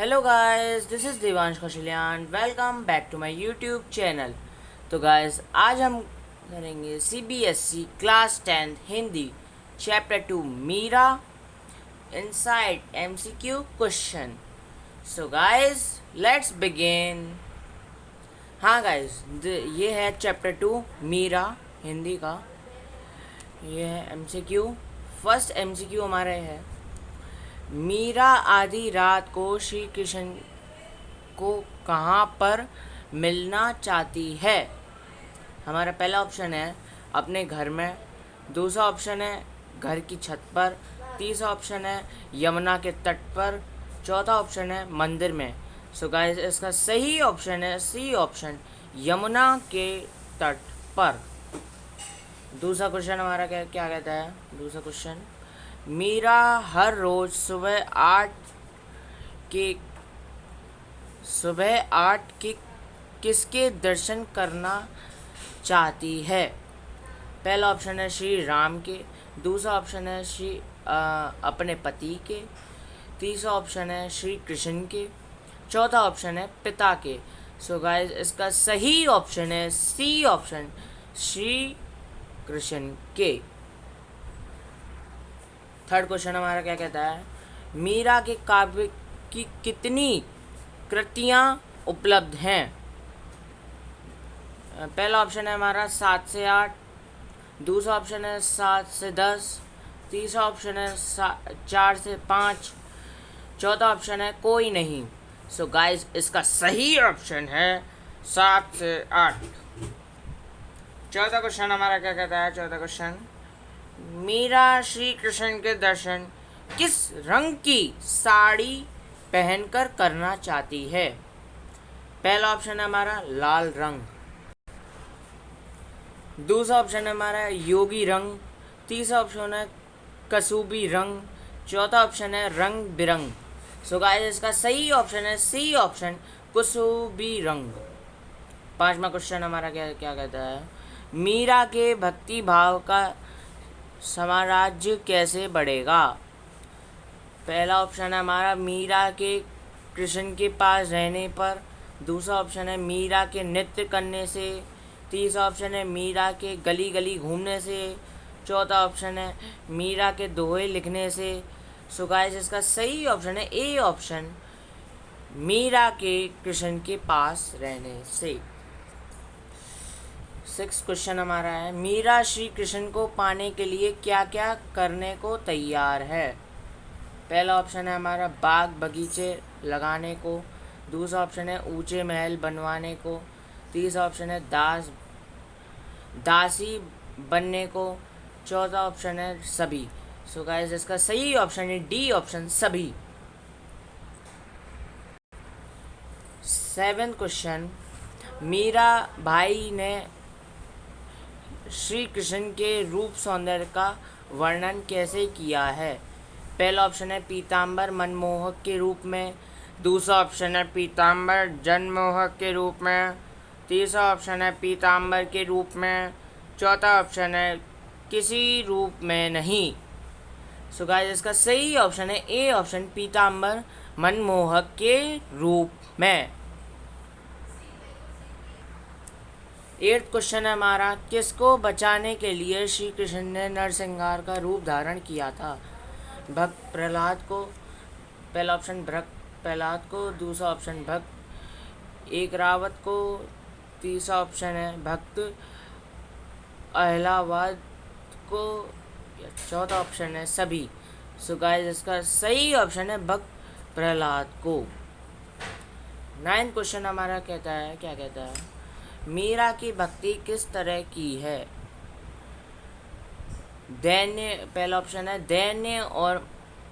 Hello guys, this is Devansh Kaushalyan. Welcome back to my YouTube channel. तो guys, आज हम करेंगे CBSE class 10 Hindi chapter 2 Meera inside MCQ question. So guys, let's begin. हाँ guys, ये है chapter 2 Meera Hindi का। ये है एमसीक्यू। फर्स्ट एमसीक्यू हमारा है, मीरा आधी रात को श्री कृष्ण को कहाँ पर मिलना चाहती है। हमारा पहला ऑप्शन है अपने घर में, दूसरा ऑप्शन है घर की छत पर, तीसरा ऑप्शन है यमुना के तट पर, चौथा ऑप्शन है मंदिर में। सो गाइस, इसका सही ऑप्शन है सी ऑप्शन, यमुना के तट पर। दूसरा क्वेश्चन हमारा क्या क्या कहता है। दूसरा क्वेश्चन, मीरा हर रोज के सुबह 8 के किसके दर्शन करना चाहती है। पहला ऑप्शन है श्री राम के, दूसरा ऑप्शन है अपने पति के, तीसरा ऑप्शन है श्री कृष्ण के, चौथा ऑप्शन है पिता के। सो गाइस, इसका सही ऑप्शन है सी ऑप्शन, श्री कृष्ण के। थर्ड क्वेश्चन हमारा क्या कहता है, मीरा के काव्य की कितनी कृतियाँ उपलब्ध हैं। पहला ऑप्शन है हमारा 7 से 8, दूसरा ऑप्शन है 7 से 10, तीसरा ऑप्शन है 4 से 5, चौथा ऑप्शन है कोई नहीं। सो गाइस, इसका सही ऑप्शन है 7 से 8। चौथा क्वेश्चन हमारा क्या कहता है। चौथा क्वेश्चन, मीरा श्री कृष्ण के दर्शन किस रंग की साड़ी पहनकर करना चाहती है। पहला ऑप्शन है हमारा लाल रंग, दूसरा ऑप्शन है हमारा योगी रंग, तीसरा ऑप्शन है कसूबी रंग, चौथा ऑप्शन है रंग बिरंग। सो गाइस, इसका सही ऑप्शन है सी ऑप्शन, कसूबी रंग। पांचवा क्वेश्चन हमारा क्या क्या कहता है, मीरा के भक्ति भाव का साम्राज्य कैसे बढ़ेगा। पहला ऑप्शन है हमारा मीरा के कृष्ण के पास रहने पर, दूसरा ऑप्शन है मीरा के नृत्य करने से, तीसरा ऑप्शन है मीरा के गली गली घूमने से, चौथा ऑप्शन है मीरा के दोहे लिखने से। सो गाइस, इसका सही ऑप्शन है ए ऑप्शन, मीरा के कृष्ण के पास रहने से। सिक्स क्वेश्चन हमारा है, मीरा श्री कृष्ण को पाने के लिए क्या क्या करने को तैयार है। पहला ऑप्शन है हमारा बाग बगीचे लगाने को, दूसरा ऑप्शन है ऊंचे महल बनवाने को, तीसरा ऑप्शन है दासी बनने को, चौथा ऑप्शन है सभी। सो गाइस, इसका सही ऑप्शन है डी ऑप्शन, सभी। सेवेंथ क्वेश्चन, मीरा भाई ने श्री कृष्ण के रूप सौंदर्य का वर्णन कैसे किया है। पहला ऑप्शन है पीताम्बर मनमोहक के रूप में, दूसरा ऑप्शन है पीताम्बर जनमोहक के रूप में, तीसरा ऑप्शन है पीताम्बर के रूप में, चौथा ऑप्शन है किसी रूप में नहीं। सो गाइस, इसका सही ऑप्शन है ए ऑप्शन, पीताम्बर मनमोहक के रूप में। एट्थ क्वेश्चन है हमारा, किसको बचाने के लिए श्री कृष्ण ने नरसिंहार का रूप धारण किया था। भक्त प्रहलाद को, पहला ऑप्शन भक्त प्रहलाद को, दूसरा ऑप्शन भक्त एकरावत को, तीसरा ऑप्शन है भक्त अहलावाद को, चौथा ऑप्शन है सभी। सो गाइस, इसका सही ऑप्शन है भक्त प्रहलाद को। नाइन्थ क्वेश्चन हमारा कहता है क्या कहता है, मीरा की भक्ति किस तरह की है। दैन्य, पहला ऑप्शन है दैन्य और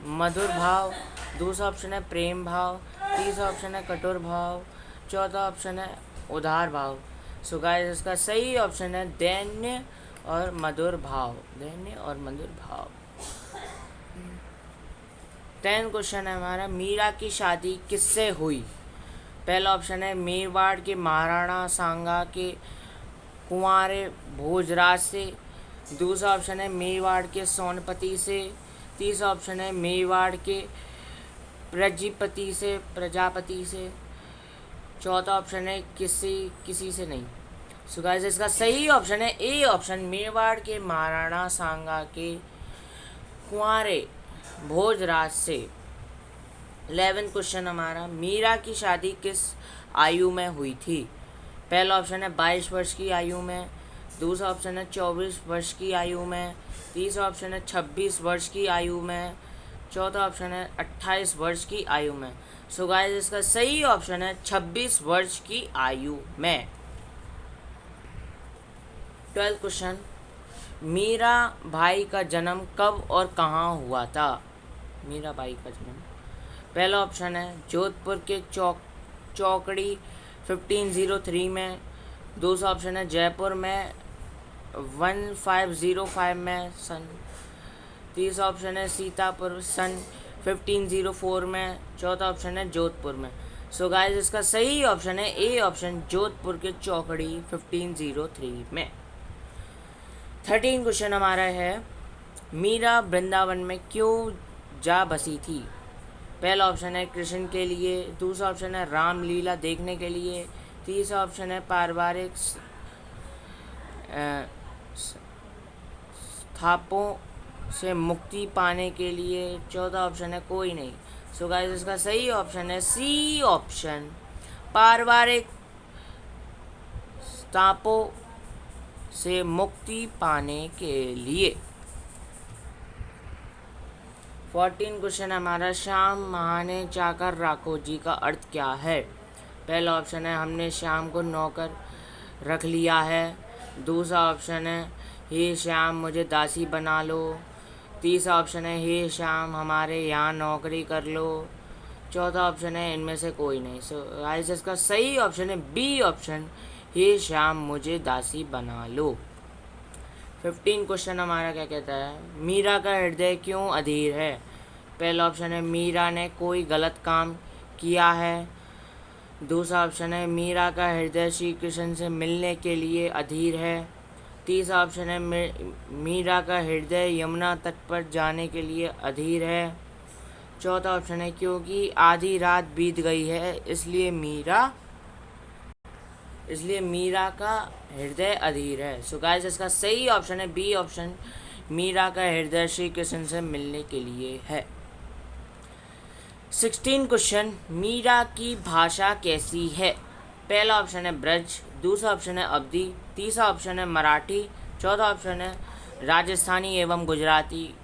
मधुर भाव, दूसरा ऑप्शन है प्रेम भाव, तीसरा ऑप्शन है कठोर भाव, चौथा ऑप्शन है उदार भाव। सो गाइस, इसका सही ऑप्शन है दैन्य और मधुर भाव, दैन्य और मधुर भाव। 10th क्वेश्चन है हमारा, मीरा की शादी किससे हुई। पहला ऑप्शन है मेवाड़ के महाराणा सांगा के कुंवारे भोजराज से, दूसरा ऑप्शन है मेवाड़ के सोनपति से, तीसरा ऑप्शन है मेवाड़ के प्रजापति से। चौथा ऑप्शन है किसी से नहीं। सो गाइस इसका सही ऑप्शन है ए ऑप्शन, मेवाड़ के महाराणा सांगा के कुंवारे भोजराज से। 11 क्वेश्चन हमारा, मीरा की शादी किस आयु में हुई थी? पहला ऑप्शन है 22 वर्ष की आयु में, दूसरा ऑप्शन है 24 वर्ष की आयु में, तीसरा ऑप्शन है 26 वर्ष की आयु में, चौथा ऑप्शन है 28 वर्ष की आयु में। सो गाइस इसका सही ऑप्शन है 26 वर्ष की आयु में। 12 क्वेश्चन, मीरा भाई का जन्म कब और कहाँ हुआ था? मीरा भाई का जन्म, पहला ऑप्शन है जोधपुर के चौकड़ी 1503 में, दूसरा ऑप्शन है जयपुर में 1505 में सन, तीसरा ऑप्शन है सीतापुर सन 1504 में, चौथा ऑप्शन है जोधपुर में। सो गाइस इसका सही ऑप्शन है ए ऑप्शन, जोधपुर के चौकड़ी 1503 में। 13 क्वेश्चन हमारा है, मीरा वृंदावन में क्यों जा बसी थी? पहला ऑप्शन है कृष्ण के लिए, दूसरा ऑप्शन है रामलीला देखने के लिए, तीसरा ऑप्शन है पारिवारिक स्थापों से मुक्ति पाने के लिए, चौथा ऑप्शन है कोई नहीं। सो गाइस इसका सही ऑप्शन है सी ऑप्शन, पारिवारिक स्थापों से मुक्ति पाने के लिए। 14 क्वेश्चन हमारा, श्याम महाने चाकर राखो जी का अर्थ क्या है? पहला ऑप्शन है हमने श्याम को नौकर रख लिया है, दूसरा ऑप्शन है हे श्याम मुझे दासी बना लो, तीसरा ऑप्शन है हे श्याम हमारे यहाँ नौकरी कर लो, चौथा ऑप्शन है इनमें से कोई नहीं। सो गाइस इसका सही ऑप्शन है बी ऑप्शन, हे श्याम मुझे दासी बना लो। 15 क्वेश्चन हमारा क्या कहता है, मीरा का हृदय क्यों अधीर है? पहला ऑप्शन है मीरा ने कोई गलत काम किया है, दूसरा ऑप्शन है मीरा का हृदय श्री कृष्ण से मिलने के लिए अधीर है, तीसरा ऑप्शन है मीरा का हृदय यमुना तट पर जाने के लिए अधीर है, चौथा ऑप्शन है क्योंकि आधी रात बीत गई है इसलिए मीरा का हृदय अधीर है। सो गाइस इसका सही ऑप्शन है बी ऑप्शन, मीरा का हृदय श्री कृष्ण से मिलने के लिए है। 16 क्वेश्चन, मीरा की भाषा कैसी है? पहला ऑप्शन है ब्रज, दूसरा ऑप्शन है अवधी, तीसरा ऑप्शन है मराठी, चौथा ऑप्शन है राजस्थानी एवं गुजराती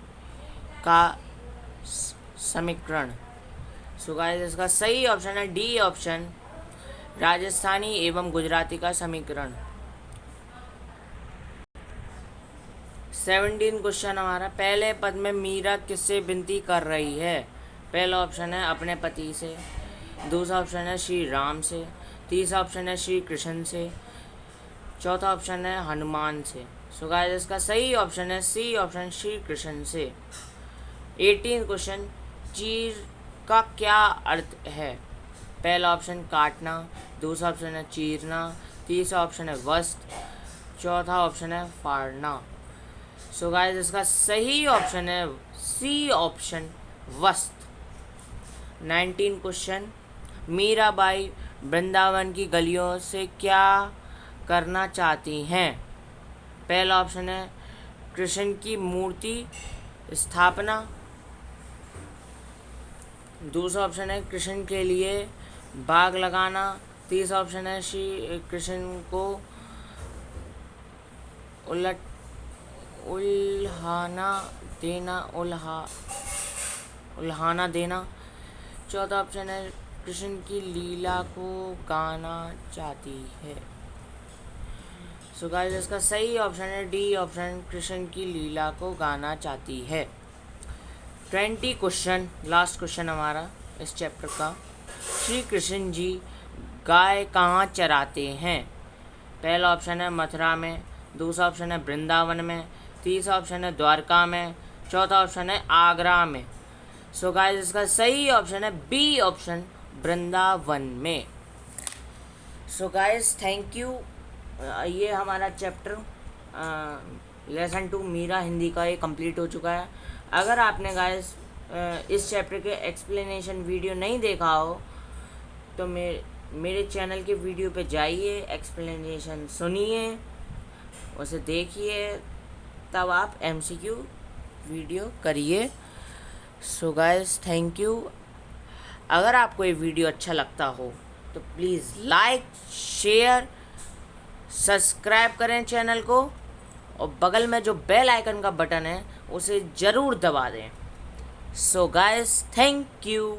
का समीकरण। सो गाइस इसका सही ऑप्शन है डी ऑप्शन, राजस्थानी एवं गुजराती का समीकरण। 17 क्वेश्चन हमारा, पहले पद में मीरा किससे विनती कर रही है? पहला ऑप्शन है अपने पति से, दूसरा ऑप्शन है श्री राम से, तीसरा ऑप्शन है श्री कृष्ण से, चौथा ऑप्शन है हनुमान से। सो गाइस इसका सही ऑप्शन है सी ऑप्शन, श्री कृष्ण से। 18 क्वेश्चन, चीर का क्या अर्थ है? पहला ऑप्शन काटना, दूसरा ऑप्शन है चीरना, तीसरा ऑप्शन है वस्त्र, चौथा ऑप्शन है फाड़ना। सो गाइस इसका सही ऑप्शन है सी ऑप्शन, वस्त्र। 19 क्वेश्चन, मीराबाई वृंदावन की गलियों से क्या करना चाहती हैं? पहला ऑप्शन है कृष्ण की मूर्ति स्थापना, दूसरा ऑप्शन है कृष्ण के लिए बाग लगाना, तीसरा ऑप्शन है श्री कृष्ण को उल्हाना देना, चौथा ऑप्शन है कृष्ण की लीला को गाना चाहती है। सो गाइस इसका सही ऑप्शन है डी ऑप्शन, कृष्ण की लीला को गाना चाहती है। 20 क्वेश्चन, लास्ट क्वेश्चन हमारा इस चैप्टर का, श्री कृष्ण जी गाय कहाँ चराते हैं? पहला ऑप्शन है मथुरा में, दूसरा ऑप्शन है वृंदावन में, तीसरा ऑप्शन है द्वारका में, चौथा ऑप्शन है आगरा में। सो गाइस इसका सही ऑप्शन है बी ऑप्शन, वृंदावन में। So guys thank you. ये हमारा चैप्टर लेसन 2 मीरा हिंदी का ये कंप्लीट हो चुका है। अगर आपने गाइस इस चैप्टर के एक्सप्लेनेशन वीडियो नहीं देखा हो तो मेरे चैनल के वीडियो पे जाइए, एक्सप्लेनेशन सुनिए, उसे देखिए, तब आप MCQ वीडियो करिए। So guys, thank you. अगर आपको ये वीडियो अच्छा लगता हो तो प्लीज़ लाइक, शेयर, सब्सक्राइब करें चैनल को, और बगल में जो बेल आइकन का बटन है उसे ज़रूर दबा दें। So guys, thank you.